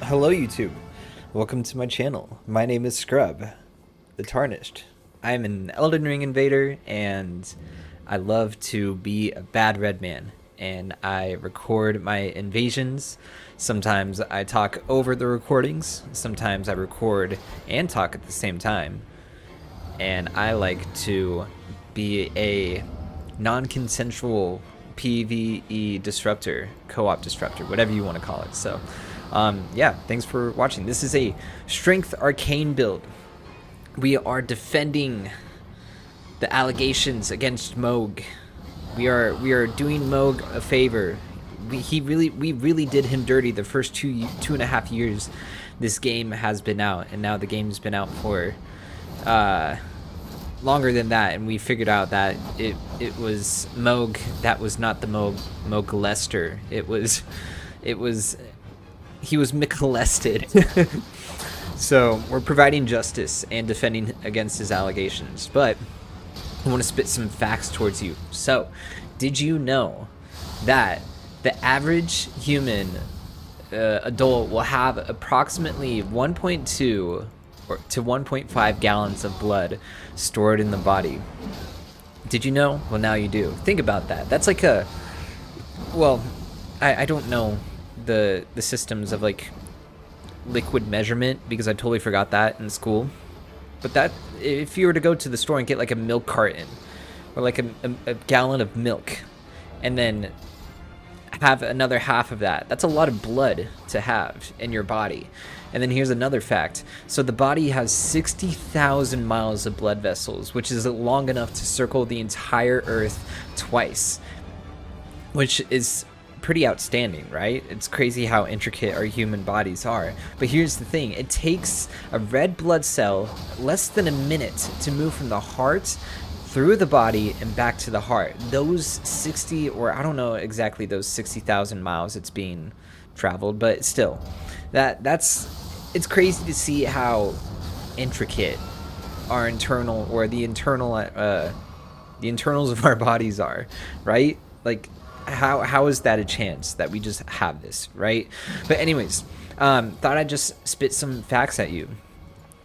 Hello YouTube, welcome to my channel. My name is Scrub, the Tarnished. I'm an Elden Ring invader and I love to be a bad red man, and I record my invasions. Sometimes I talk over the recordings, sometimes I record and talk at the same time. And I like to be a non-consensual PvE disruptor, co-op disruptor, whatever you want to call it. So yeah, thanks for watching. This is a strength arcane build. We are defending the allegations against Mohg. We are doing Mohg a favor. We really did him dirty the first two and a half years this game has been out, and now the game's been out for longer than that, and we figured out that it was Mohg that was not the Mohg Lester. He was McLested. So we're providing justice and defending against his allegations, but I want to spit some facts towards you. So, did you know that the average human adult will have approximately 1.2 to 1.5 gallons of blood stored in the body? Did you know? Well, now you do. Think about that. That's like a, well, I don't know the systems of like liquid measurement because I totally forgot that in school. But that, if you were to go to the store and get like a milk carton or like a gallon of milk and then have another half of that, that's a lot of blood to have in your body. And then here's another fact. So the body has 60,000 miles of blood vessels, which is long enough to circle the entire Earth twice, which is pretty outstanding, right? It's crazy how intricate our human bodies are. But here's the thing. It takes a red blood cell less than a minute to move from the heart through the body and back to the heart. Those 60, or I don't know exactly those 60,000 miles it's being traveled, but still, it's crazy to see how intricate our internal, or the internals of our bodies are, right? Like, how is that a chance that we just have this, right? But anyways, thought I'd just spit some facts at you.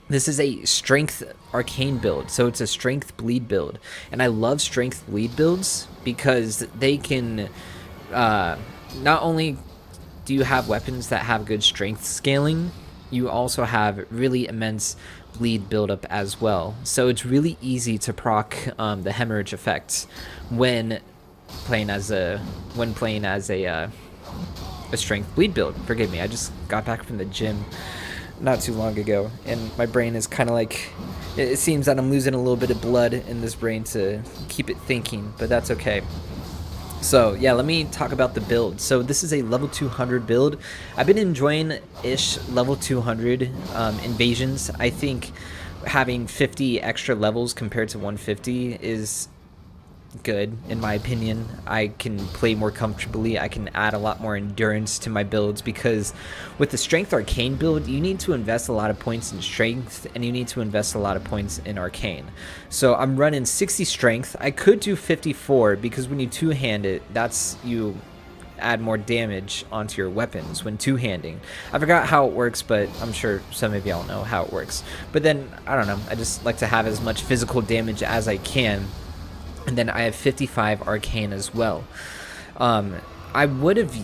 This is a strength arcane build, so it's a strength bleed build, and I love strength bleed builds because they can not only do you have weapons that have good strength scaling, you also have really immense bleed buildup as well. So it's really easy to proc the hemorrhage effects when playing as a strength bleed build. Forgive me, I just got back from the gym not too long ago, and my brain is kind of like, it seems that I'm losing a little bit of blood in this brain to keep it thinking, but that's okay. So yeah, let me talk about the build. So this is a level 200 build. I've been enjoying level 200 invasions. I think having 50 extra levels compared to 150 is good in my opinion. I can play more comfortably. I can add a lot more endurance to my builds, because with the strength arcane build you need to invest a lot of points in strength and you need to invest a lot of points in arcane. So I'm running 60 strength. I could do 54 because when you two-hand it, that's, you add more damage onto your weapons when two-handing. I forgot how it works, but I'm sure some of y'all know how it works. But then I don't know, I just like to have as much physical damage as I can. And then I have 55 arcane as well. I would have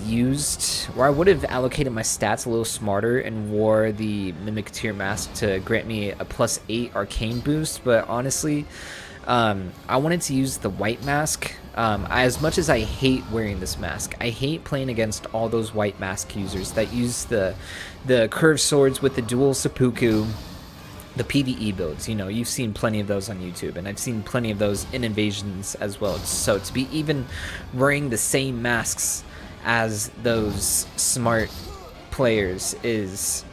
allocated my stats a little smarter and wore the Mimic Tier Mask to grant me a +8 arcane boost, but honestly, I wanted to use the white mask. As much as I hate wearing this mask, I hate playing against all those white mask users that use the curved swords with the dual seppuku, the PvE builds. You know, you've seen plenty of those on YouTube, and I've seen plenty of those in invasions as well. So to be even wearing the same masks as those smart players is,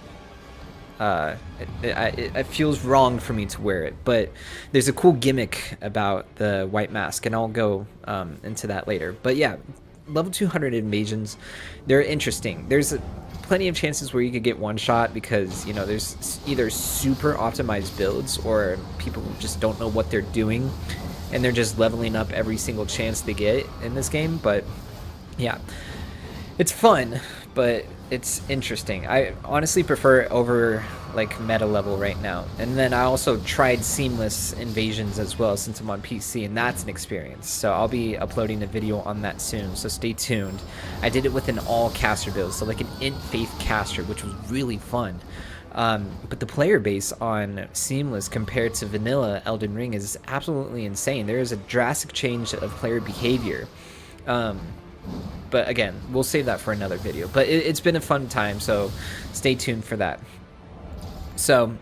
it feels wrong for me to wear it. But there's a cool gimmick about the white mask, and I'll go into that later. But yeah, level 200 invasions, they're interesting. There's plenty of chances where you could get one shot because, you know, there's either super optimized builds or people who just don't know what they're doing and they're just leveling up every single chance they get in this game. But yeah, it's fun, but it's interesting. I honestly prefer it over like meta level right now. And then I also tried seamless invasions as well since I'm on PC, and that's an experience. So I'll be uploading a video on that soon, so stay tuned. I did it with an all caster build, so like an int faith caster, which was really fun. But the player base on seamless compared to vanilla Elden Ring is absolutely insane. There is a drastic change of player behavior. But again, we'll save that for another video. But it's been a fun time, so stay tuned for that. So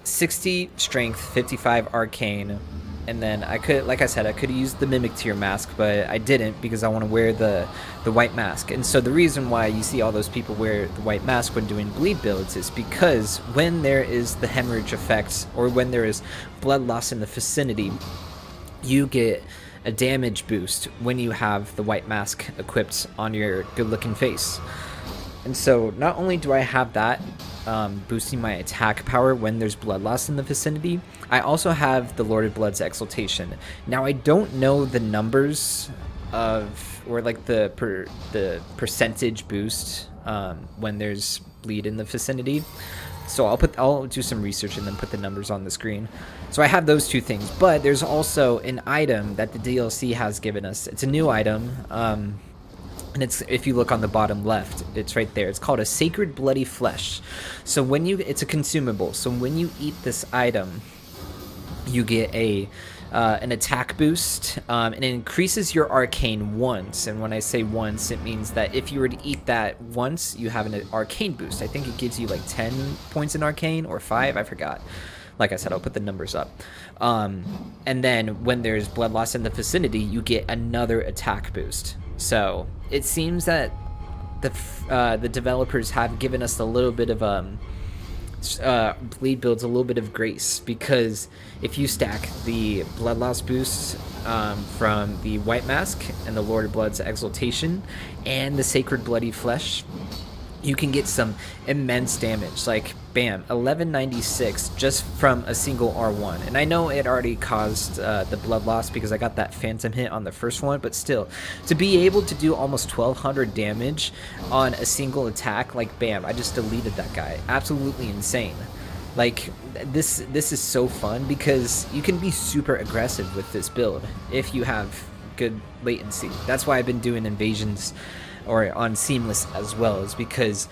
60 strength, 55 arcane, and then I could, like I said, I could use the mimic tier mask, but I didn't because I want to wear the white mask. And so the reason why you see all those people wear the white mask when doing bleed builds is because when there is the hemorrhage effect, or when there is blood loss in the vicinity, you get a damage boost when you have the white mask equipped on your good looking face. And so not only do I have that boosting my attack power when there's blood loss in the vicinity, I also have the Lord of Blood's Exultation. Now I don't know the numbers of, or like the percentage boost when there's bleed in the vicinity. So I'll do some research and then put the numbers on the screen. So I have those two things, but there's also an item that the DLC has given us. It's a new item, and it's, if you look on the bottom left, it's right there. It's called a Sacred Bloody Flesh. So when it's a consumable. So when you eat this item, you get an attack boost, and it increases your arcane once. And when I say once, it means that if you were to eat that once, you have an arcane boost. I think it gives you like 10 points in arcane, or 5, I forgot. Like I said, I'll put the numbers up. And then when there's blood loss in the vicinity, you get another attack boost. So it seems that the developers have given us a little bit of bleed builds a little bit of grace, because if you stack the blood loss boosts from the white mask and the Lord of Blood's Exultation and the Sacred Bloody Flesh, you can get some immense damage, like bam, 1196 just from a single R1. And I know it already caused the blood loss because I got that phantom hit on the first one, but still, to be able to do almost 1200 damage on a single attack, like bam, I just deleted that guy. Absolutely insane. Like this is so fun because you can be super aggressive with this build if you have good latency. That's why I've been doing invasions or on seamless as well, is because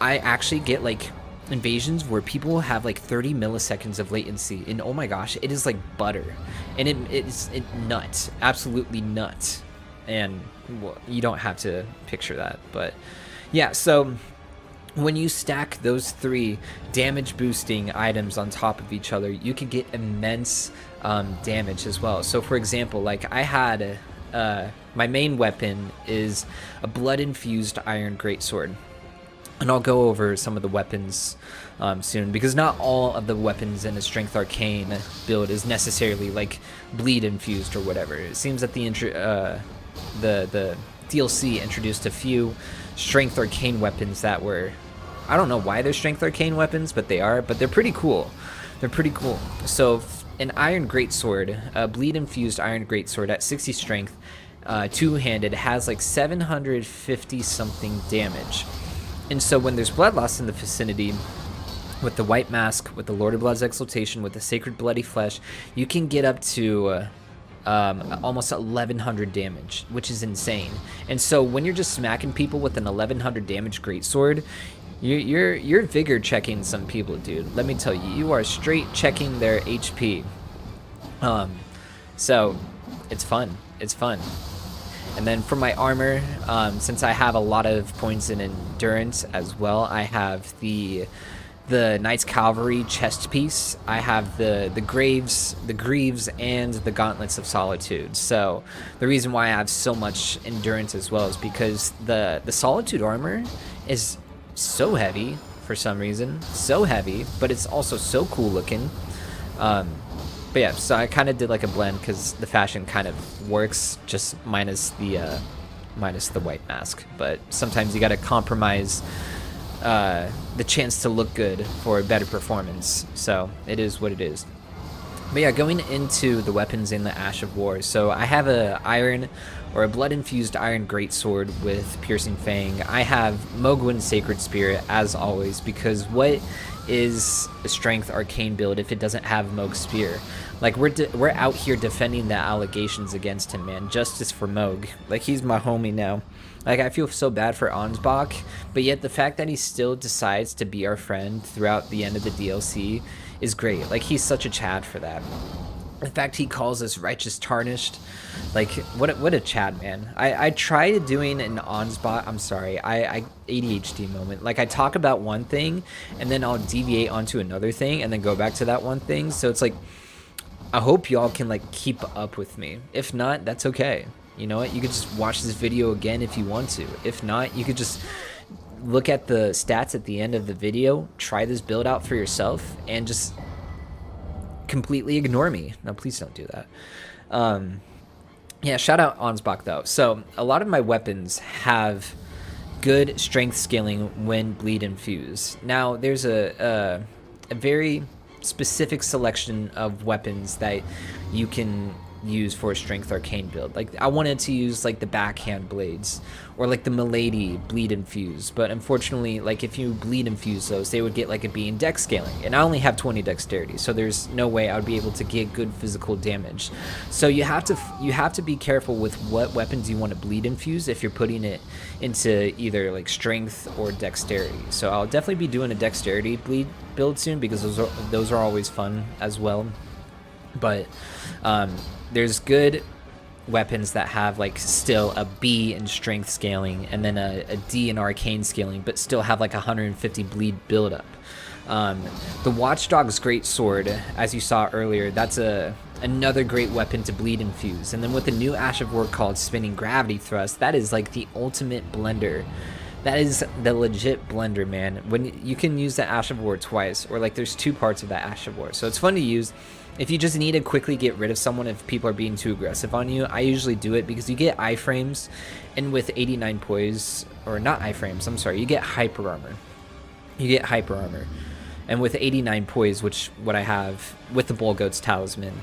I actually get like invasions where people have like 30 milliseconds of latency, and oh my gosh, it is like butter, and it's nuts, absolutely nuts. And well, you don't have to picture that, but yeah. So when you stack those 3 damage boosting items on top of each other, you can get immense damage as well. So for example, like I had my main weapon is a blood-infused iron greatsword, and I'll go over some of the weapons soon, because not all of the weapons in a strength arcane build is necessarily like bleed infused or whatever. It seems that the DLC introduced a few strength arcane weapons that were, I don't know why they're strength arcane weapons, but they are, but they're pretty cool. They're pretty cool. So an iron greatsword, a bleed infused iron greatsword at 60 strength, two-handed, has like 750 something damage. And so when there's blood loss in the vicinity, with the white mask, with the Lord of Blood's Exultation, with the Sacred Bloody Flesh, you can get up to almost 1100 damage, which is insane. And so when you're just smacking people with an 1100 damage greatsword, you're vigor checking some people, dude. Let me tell you, you are straight checking their HP. So it's fun. It's fun. And then for my armor, since I have a lot of points in endurance as well, I have the Knight's Cavalry chest piece. I have the Greaves, and the Gauntlets of Solitude. So the reason why I have so much endurance as well is because the Solitude armor is so heavy for some reason, so heavy, but it's also so cool looking. But yeah, so I kind of did like a blend because the fashion kind of works, just minus the white mask. But sometimes you got to compromise the chance to look good for a better performance. So it is what it is. But yeah, going into the weapons in the Ash of War. So I have a iron or a blood-infused iron greatsword with piercing fang. I have Mohgwyn Sacred Spirit as always, because what is a strength arcane build if it doesn't have Mohg Spear? Like, we're out here defending the allegations against him, man. Justice for Mohg. Like, he's my homie now. Like, I feel so bad for Ansbach, but yet the fact that he still decides to be our friend throughout the end of the DLC is great. Like, he's such a Chad for that. In fact, he calls us righteous tarnished. Like, what a Chad, man. I tried doing an Ansbach, I'm sorry, I ADHD moment. Like, I talk about one thing, and then I'll deviate onto another thing, and then go back to that one thing. So it's like, I hope y'all can, like, keep up with me. If not, that's okay. You know what? You could just watch this video again if you want to. If not, you could just look at the stats at the end of the video, try this build out for yourself, and just completely ignore me. No, please don't do that. Yeah, shout out Ansbach, though. So, a lot of my weapons have good strength scaling when bleed infused. Now, there's a very specific selection of weapons that you can use for a strength arcane build. Like, I wanted to use like the backhand blades or like the milady bleed infused, but unfortunately, like, if you bleed infuse those, they would get like a B in dex scaling, and I only have 20 dexterity, so there's no way I would be able to get good physical damage. So you have to be careful with what weapons you want to bleed infuse if you're putting it into either like strength or dexterity. So I'll definitely be doing a dexterity bleed build soon, because those are always fun as well. But there's good weapons that have like still a B in strength scaling, and then a D in arcane scaling, but still have like 150 bleed buildup. The Watchdog's great sword, as you saw earlier, that's another great weapon to bleed infuse. And then with the new Ash of War called Spinning Gravity Thrust, that is like the ultimate blender. That is the legit blender, man. When you can use the Ash of War twice, or like there's two parts of that Ash of War, so it's fun to use. If you just need to quickly get rid of someone if people are being too aggressive on you, I usually do it because you get iframes, and with 89 poise, or not iframes, I'm sorry, you get hyper armor. You get hyper armor. And with 89 poise, which what I have with the Bullgoat's Talisman,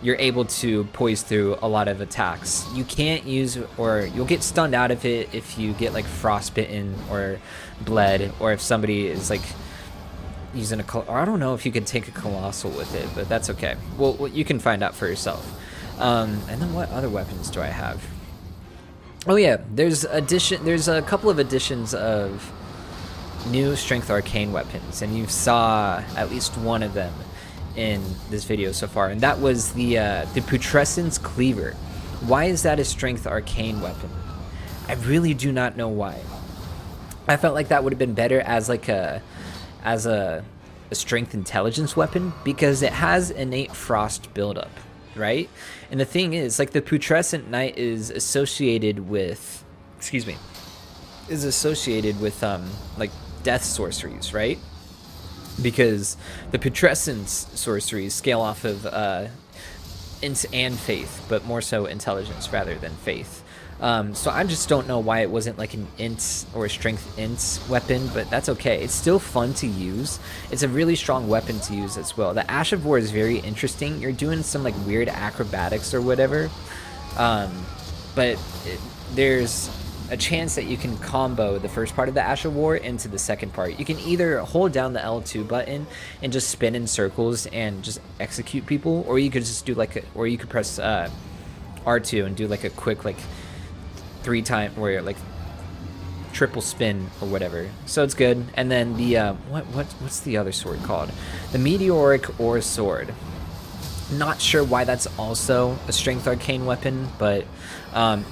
you're able to poise through a lot of attacks. You can't use, or you'll get stunned out of it if you get like frostbitten or bled, or if somebody is like using or I don't know if you can take a colossal with it, but that's okay. Well, you can find out for yourself. And then what other weapons do I have? Oh yeah, there's a couple of additions of new strength arcane weapons, and you saw at least one of them in this video so far, and that was the Putrescence Cleaver. Why is that a strength arcane weapon? I really do not know why. I felt like that would have been better as like a strength intelligence weapon, because it has innate frost buildup, right? And the thing is, like, the Putrescent Knight is associated with, like death sorceries, right? Because the Putrescence sorceries scale off of int and faith, but more so intelligence rather than faith. So I just don't know why it wasn't like an int or a strength int weapon, but that's okay. It's still fun to use. It's a really strong weapon to use as well. The Ash of War is very interesting. You're doing some like weird acrobatics or whatever, but there's a chance that you can combo the first part of the Ash of War into the second part. You can either hold down the L2 button and just spin in circles and just execute people, or you could just do like or you could press R2 and do like a quick like 3-time or like triple spin or whatever. So it's good. And then the what's the other sword called? The Meteoric Ore Sword. Not sure why that's also a strength arcane weapon, but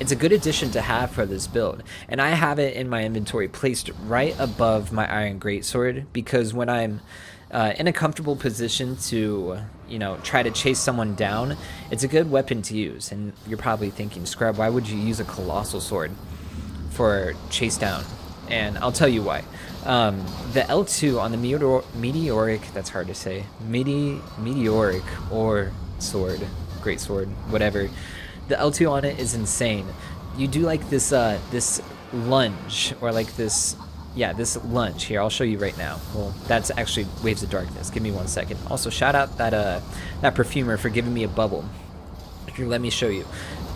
it's a good addition to have for this build. And I have it in my inventory placed right above my Iron Greatsword, because when I'm in a comfortable position to, you know, try to chase someone down, it's a good weapon to use. And you're probably thinking, Scrub, why would you use a colossal sword for chase down? And I'll tell you why. The L2 on the meteoric, that's hard to say, meteoric or sword, great sword, whatever, the L2 on it is insane. You do like this this lunge, or like this lunge here. I'll show you right now. Well, that's actually Waves of Darkness. Give me 1 second. Also, shout out that that perfumer for giving me a bubble. Here, let me show you.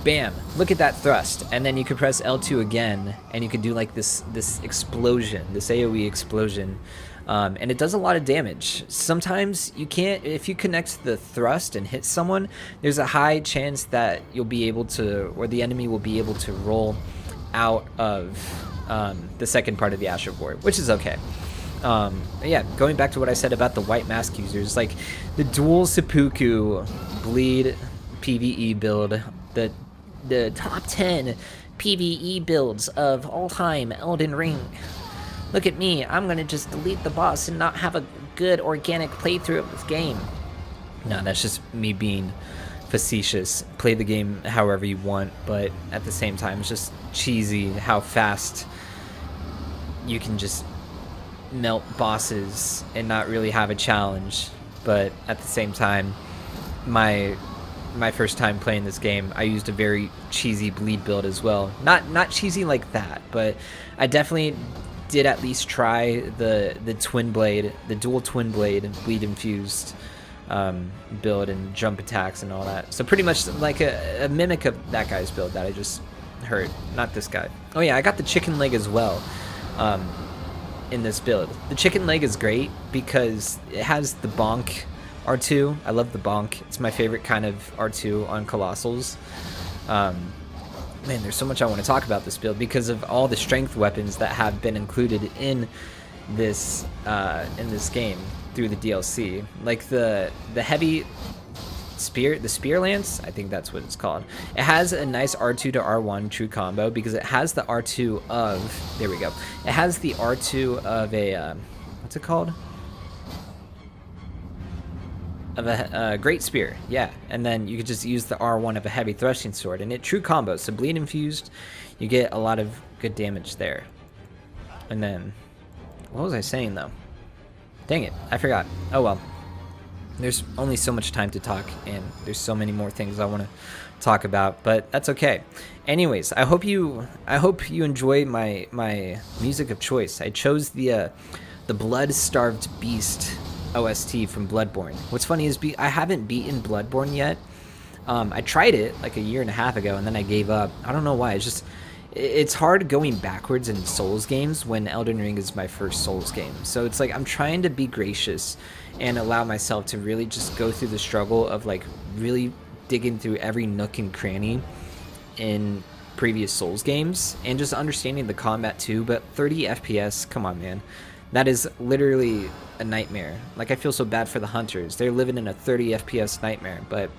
bam, look at that thrust. And then you could press L2 again, and you could do like this explosion, this AoE explosion. And it does a lot of damage. Sometimes you can't, if you connect the thrust and hit someone, there's a high chance that you'll be able to, or the enemy will be able to roll out of the second part of the Ash of War, which is okay. Yeah, going back to what I said about the white mask users, like the dual seppuku bleed PvE build, the top 10 PvE builds of all time Elden Ring. Look at me, I'm gonna just delete the boss and not have a good organic playthrough of this game. No, that's just me being facetious. Play the game however you want, but at the same time, it's just cheesy how fast you can just melt bosses and not really have a challenge. But at the same time, my first time playing this game, I used a very cheesy bleed build as well. Not cheesy like that, but I definitely did at least try the twin blade, the dual twin blade bleed infused build and jump attacks and all that. So pretty much like a mimic of that guy's build that I just heard, not this guy. Oh yeah, I got the chicken leg as well in this build. The chicken leg is great because it has the bonk R2. I love the bonk. It's my favorite kind of R2 on Colossals. Man, there's so much I want to talk about this build because of all the strength weapons that have been included in this game through the DLC. Like the heavy spear, the spear lance, I think that's what it's called. It has a nice R2 to R1 true combo because it has the R2 of, there we go. It has the R2 of a what's it called? Of a great spear, yeah, and then you could just use the R1 of a heavy thrusting sword, and it true combos. So bleed infused, you get a lot of good damage there. And then, what was I saying though? Dang it, I forgot. Oh well. There's only so much time to talk, and there's so many more things I want to talk about, but that's okay. Anyways, I hope you enjoy my music of choice. I chose the Blood-Starved Beast OST from Bloodborne. What's funny is I haven't beaten Bloodborne yet. I tried it like a year and a half ago, and then I gave up. I don't know why. It's hard going backwards in Souls games when Elden Ring is my first Souls game. So it's like I'm trying to be gracious and allow myself to really just go through the struggle of like really digging through every nook and cranny in previous Souls games and just understanding the combat too. But 30 FPS, come on, man. That is literally a nightmare. Like, I feel so bad for the hunters. They're living in a 30 FPS nightmare, but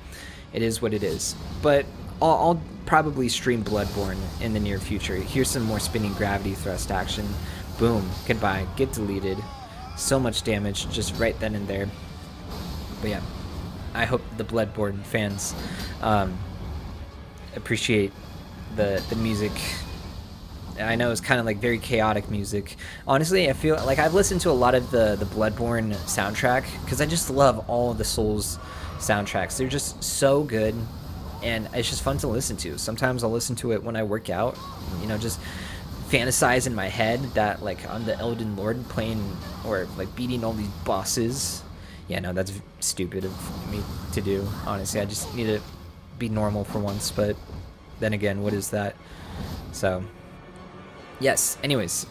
it is what it is. But I'll probably stream Bloodborne in the near future. Here's some more spinning gravity thrust action. Boom. Goodbye. Get deleted. So much damage just right then and there. But yeah, I hope the Bloodborne fans appreciate the music. I know it's kind of like very chaotic music. Honestly, I feel like I've listened to a lot of the Bloodborne soundtrack because I just love all of the Souls soundtracks. They're just so good, and it's just fun to listen to. Sometimes I'll listen to it when I work out, you know, just fantasize in my head that like I'm the Elden Lord playing or like beating all these bosses. Yeah, no, that's stupid of me to do. Honestly, I just need to be normal for once, but then again, what is that? So yes, anyways.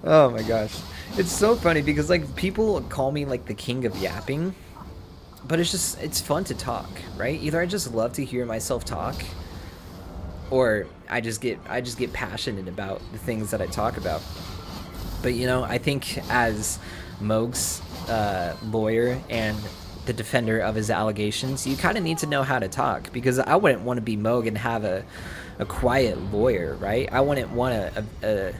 Oh my gosh. It's so funny because like people call me like the king of yapping, but it's fun to talk, right? Either I just love to hear myself talk, or I just get passionate about the things that I talk about. But you know, I think as Mohg's lawyer and the defender of his allegations, you kind of need to know how to talk, because I wouldn't want to be Mohg and have a quiet lawyer, right? I wouldn't want a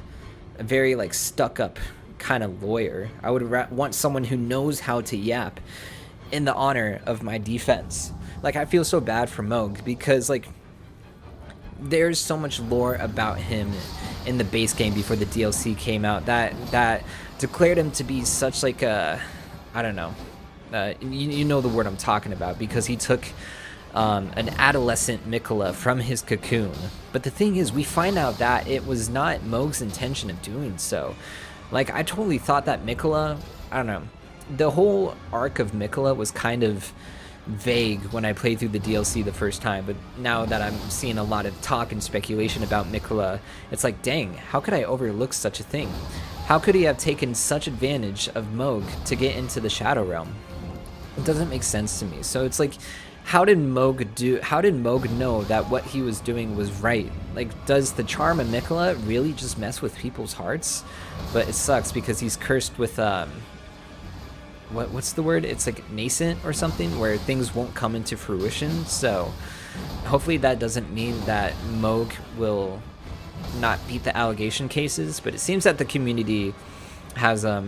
very like stuck up kind of lawyer. I would want someone who knows how to yap in the honor of my defense. Like, I feel so bad for Mohg because like there's so much lore about him in the base game before the DLC came out that declared him to be such like a, I don't know, you know the word I'm talking about, because he took an adolescent Miquella from his cocoon. But the thing is, we find out that it was not Mohg's intention of doing so. Like, I totally thought that Miquella, I don't know, the whole arc of Miquella was kind of vague when I played through the DLC the first time, but now that I'm seeing a lot of talk and speculation about Miquella, it's like, dang, how could I overlook such a thing? How could he have taken such advantage of Mohg to get into the Shadow Realm? It doesn't make sense to me. So it's like, how did Mohg know that what he was doing was right? Like, does the charm of Miquella really just mess with people's hearts? But it sucks because he's cursed with what's the word? It's like nascent or something, where things won't come into fruition. So hopefully that doesn't mean that Mohg will not beat the allegation cases, but it seems that the community has a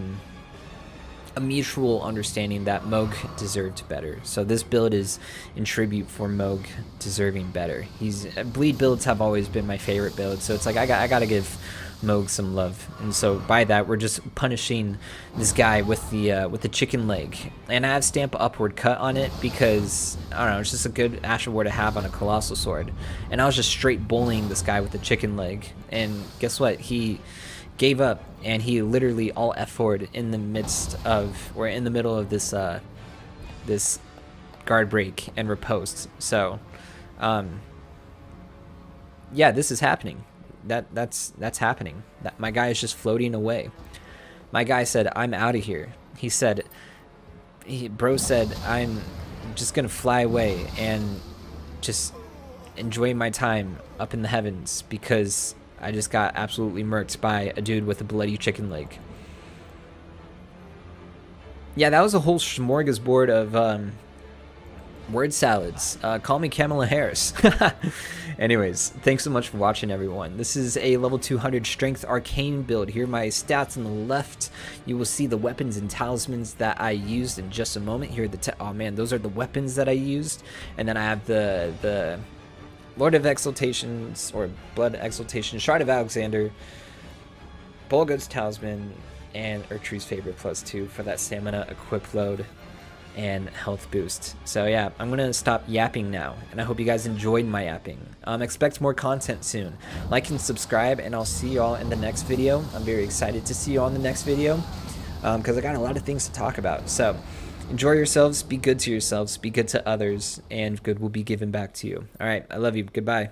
mutual understanding that Mohg deserved better. So this build is in tribute for Mohg deserving better. Bleed builds have always been my favorite build, so it's like I gotta give Mohg some love. And so by that, we're just punishing this guy with the chicken leg, and I have Stamp Upward Cut on it because I don't know, it's just a good Asher War to have on a Colossal Sword. And I was just straight bullying this guy with the chicken leg, and guess what? He gave up, and he literally all F4'd in the middle of this this guard break and riposte. So yeah, this is happening. That's happening. My guy is just floating away. My guy said, I'm out of here. Bro said, I'm just gonna fly away and just enjoy my time up in the heavens because I just got absolutely murked by a dude with a bloody chicken leg. Yeah, that was a whole smorgasbord of word salads. Call me Kamala Harris. Anyways, thanks so much for watching, everyone. This is a level 200 strength arcane build. Here are my stats on the left. You will see the weapons and talismans that I used in just a moment. Here are oh man, those are the weapons that I used. And then I have the Lord of Exultations, or Blood Exultation, Shard of Alexander, Bullgoat's Talisman, and Erdtree's favorite +2 for that stamina equip load and health boost. So yeah, I'm gonna stop yapping now, and I hope you guys enjoyed my yapping. Expect more content soon. Like and subscribe, and I'll see y'all in the next video. I'm very excited to see y'all in the next video because I got a lot of things to talk about. So enjoy yourselves, be good to yourselves, be good to others, and good will be given back to you. All right, I love you. Goodbye.